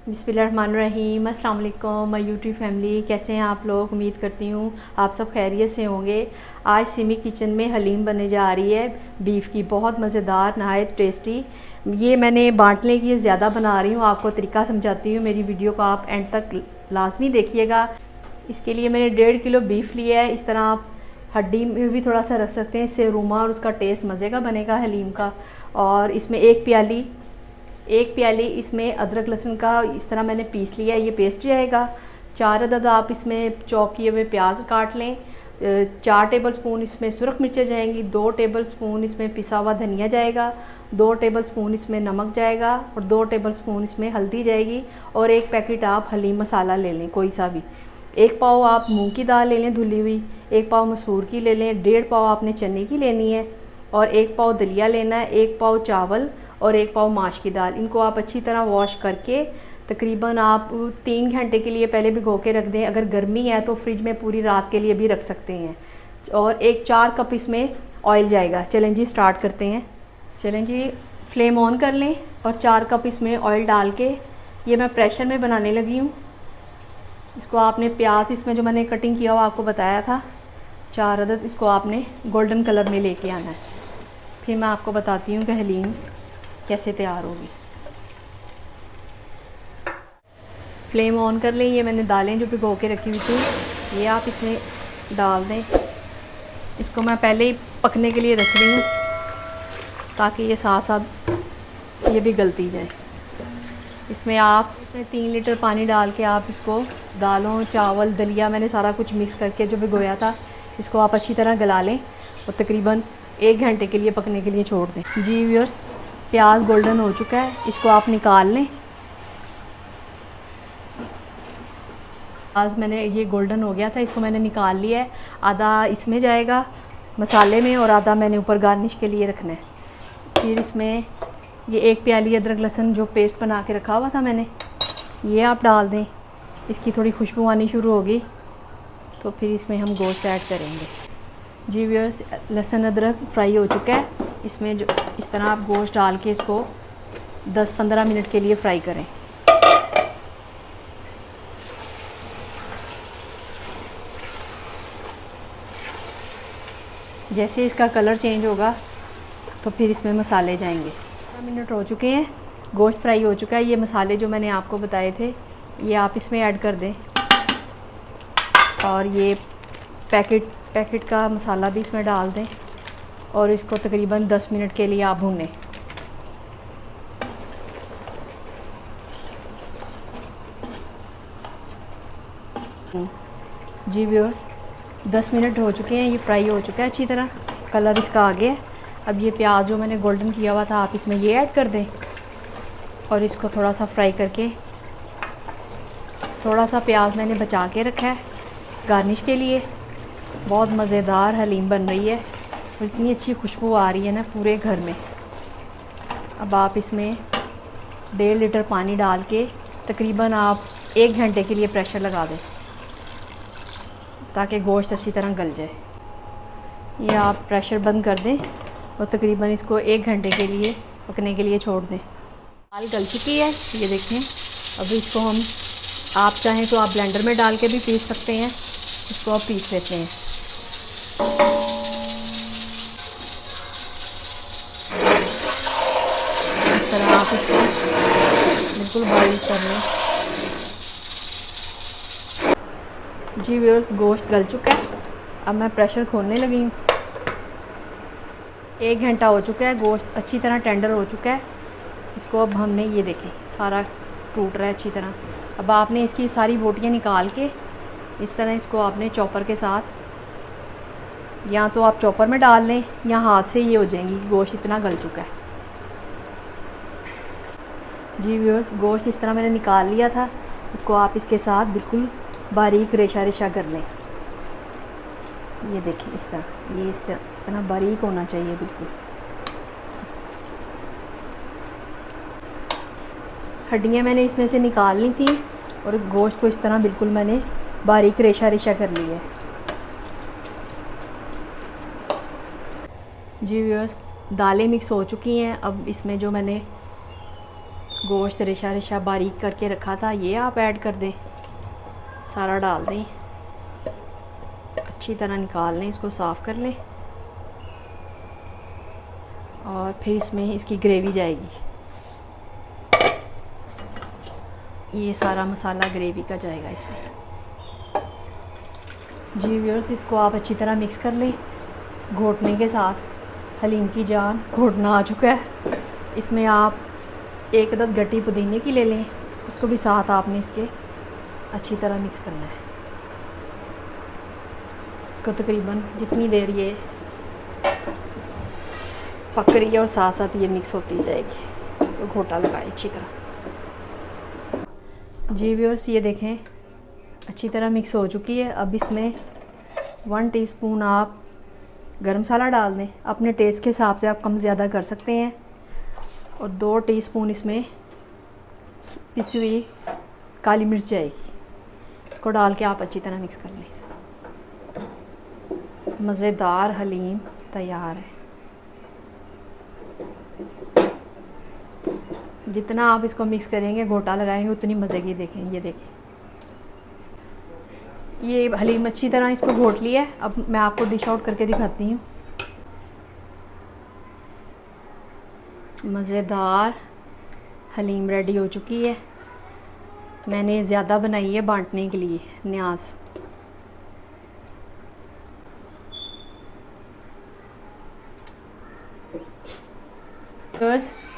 बिस्मिल्लाहिर्रहमानिर्रहीम। अस्सलाम वालेकुम माय यूट्यूब फैमिली, कैसे हैं आप लोग। उम्मीद करती हूँ आप सब खैरियत से होंगे। आज सिमी किचन में हलीम बनने जा रही है बीफ की, बहुत मज़ेदार, नहायत टेस्टी। ये मैंने बांटने की ज़्यादा बना रही हूँ, आपको तरीका समझाती हूँ। मेरी वीडियो को आप एंड तक लाजमी देखिएगा। इसके लिए मैंने 1.5 किलो बीफ लिया है। इस तरह आप हड्डी में भी थोड़ा सा रख सकते हैं, इससे रूमा और उसका टेस्ट मज़े का बनेगा हलीम का। और इसमें एक प्याली इसमें अदरक लहसुन का इस तरह मैंने पीस लिया है, ये पेस्ट जाएगा। 4 अदद आप इसमें चॉप किए हुए प्याज काट लें। 4 टेबलस्पून इसमें सुरख मिर्चें जाएंगी। 2 टेबलस्पून इसमें पिसा हुआ धनिया जाएगा। 2 टेबलस्पून इसमें नमक जाएगा और 2 टेबलस्पून इसमें हल्दी जाएगी। और 1 पैकेट आप हलीम मसाला ले लें, कोई सा भी। 1 पाव आप मूंग की दाल ले लें धुली हुई। 1 पाव मसूर की ले लें। 1.5 पाव आपने चने की लेनी है और 1 पाव दलिया लेना है। 1 पाव चावल और 1 पाव माश की दाल। इनको आप अच्छी तरह वॉश करके तकरीबन आप 3 घंटे के लिए पहले भिगो के रख दें। अगर गर्मी है तो फ्रिज में पूरी रात के लिए भी रख सकते हैं। और 4 कप इसमें ऑयल जाएगा। चलें जी, स्टार्ट करते हैं। चलें जी, फ्लेम ऑन कर लें और 4 कप इसमें ऑयल डाल के ये मैं प्रेशर में बनाने लगी हूँ। इसको आपने प्याज इसमें जो मैंने कटिंग किया हुआ आपको बताया था 4 अदद, इसको आपने गोल्डन कलर में लेके आना है। फिर मैं आपको बताती हूँ कि हलीम कैसे तैयार होगी। फ्लेम ऑन कर लें। ये मैंने दालें जो भिगो के रखी हुई थी ये आप इसमें डाल दें। इसको मैं पहले ही पकने के लिए रख रही हूँ ताकि ये साथ साथ ये भी गलती जाए। इसमें 3 लीटर पानी डाल के आप इसको दालों, चावल, दलिया, मैंने सारा कुछ मिक्स करके जो भिगोया था इसको आप अच्छी तरह गला लें और तकरीबन 1 घंटे के लिए पकने के लिए छोड़ दें। जी व्यूअर्स, प्याज गोल्डन हो चुका है, इसको आप निकाल लें। आज मैंने ये गोल्डन हो गया था, इसको मैंने निकाल लिया है। आधा इसमें जाएगा मसाले में और आधा मैंने ऊपर गार्निश के लिए रखना है। फिर इसमें ये 1 प्याली अदरक लहसुन जो पेस्ट बना के रखा हुआ था मैंने, ये आप डाल दें। इसकी थोड़ी खुशबू आनी शुरू होगी तो फिर इसमें हम गोश्त ऐड करेंगे। जी व्यूअर्स, लहसुन अदरक फ्राई हो चुका है। इसमें जो इस तरह आप गोश्त डाल के इसको 10-15 मिनट के लिए फ्राई करें। जैसे इसका कलर चेंज होगा तो फिर इसमें मसाले जाएंगे। 15 मिनट हो चुके हैं, गोश्त फ्राई हो चुका है। ये मसाले जो मैंने आपको बताए थे ये आप इसमें ऐड कर दें और ये पैकेट का मसाला भी इसमें डाल दें और इसको तकरीबन 10 मिनट के लिए आप भूनें। जी व्यूअर्स, 10 मिनट हो चुके हैं, ये फ्राई हो चुका है अच्छी तरह, कलर इसका आ गया है। अब ये प्याज जो मैंने गोल्डन किया हुआ था आप इसमें ये ऐड कर दें और इसको थोड़ा सा फ्राई करके, थोड़ा सा प्याज मैंने बचा के रखा है गार्निश के लिए। बहुत मज़ेदार हलीम बन रही है और इतनी अच्छी खुशबू आ रही है ना पूरे घर में। अब आप इसमें 1.5 लीटर पानी डाल के तकरीबन आप 1 घंटे के लिए प्रेशर लगा दें ताकि गोश्त अच्छी तरह गल जाए। ये आप प्रेशर बंद कर दें और तकरीबन इसको 1 घंटे के लिए पकने के लिए छोड़ दें। दाल गल चुकी है, ये देखें। अब इसको हम, आप चाहें तो आप ब्लेंडर में डाल के भी पीस सकते हैं। इसको आप पीस लेते हैं। इस तरह आप इसको बिल्कुल बॉईल कर लें। जी व्यूअर्स, गोश्त गल चुका है। अब मैं प्रेशर खोलने लगी हूँ। 1 घंटा हो चुका है, गोश्त अच्छी तरह टेंडर हो चुका है। इसको अब हमने, ये देखें, सारा टूट रहा है अच्छी तरह। अब आपने इसकी सारी बोटियाँ निकाल के इस तरह इसको आपने चॉपर के साथ, या तो आप चॉपर में डाल लें या हाथ से ये हो जाएंगी। गोश्त इतना गल चुका है। जी व्यूअर्स, गोश्त इस तरह मैंने निकाल लिया था। इसको आप इसके साथ बिल्कुल बारीक रेशा रेशा कर लें। ये देखिए इस तरह, ये इस तरह बारीक होना चाहिए बिल्कुल। हड्डियाँ मैंने इसमें से निकाल ली थी और गोश्त को इस तरह बिल्कुल मैंने बारीक रेशा रेशा कर लिया है। जी व्यूअर्स, दालें मिक्स हो चुकी हैं। अब इसमें जो मैंने गोश्त रेशा रेशा बारीक करके रखा था, ये आप ऐड कर दें, सारा डाल दें, अच्छी तरह निकाल लें, इसको साफ़ कर लें और फिर इसमें इसकी ग्रेवी जाएगी। ये सारा मसाला ग्रेवी का जाएगा इसमें। जी व्यूअर्स, इसको आप अच्छी तरह मिक्स कर लें घोटने के साथ। हलीम की जान घोटना आ चुका है। इसमें आप एक अदद गट्टी पुदीने की ले लें, उसको भी साथ आपने इसके अच्छी तरह मिक्स करना है। इसको तकरीबन जितनी देर ये पक रही है और साथ साथ ये मिक्स होती जाएगी, तो घोटा लगाए अच्छी तरह। जी व्यूअर्स, ये देखें अच्छी तरह मिक्स हो चुकी है। अब इसमें 1 टीस्पून आप गरम मसाला डाल दें, अपने टेस्ट के हिसाब से आप कम ज़्यादा कर सकते हैं, और 2 टीस्पून इसमें पिसी हुई काली मिर्च आएगी, इसको डाल के आप अच्छी तरह मिक्स कर लें। मज़ेदार हलीम तैयार है। जितना आप इसको मिक्स करेंगे, घोटा लगाएंगे, उतनी मज़े की देखें। ये देखें, ये हलीम अच्छी तरह इसको घोट लिया है। अब मैं आपको डिश आउट करके दिखाती हूँ। मज़ेदार हलीम रेडी हो चुकी है। मैंने ज़्यादा बनाई है बांटने के लिए न्याज।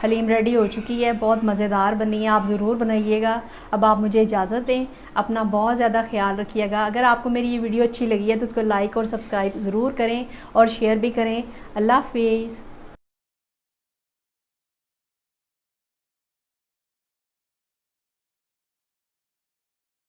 हलीम रेडी हो चुकी है, बहुत मज़ेदार बनी है, आप ज़रूर बनाइएगा। अब आप मुझे इजाज़त दें, अपना बहुत ज़्यादा ख्याल रखिएगा। अगर आपको मेरी ये वीडियो अच्छी लगी है तो उसको लाइक और सब्सक्राइब ज़रूर करें और शेयर भी करें। अल्लाह हाफ़िज़।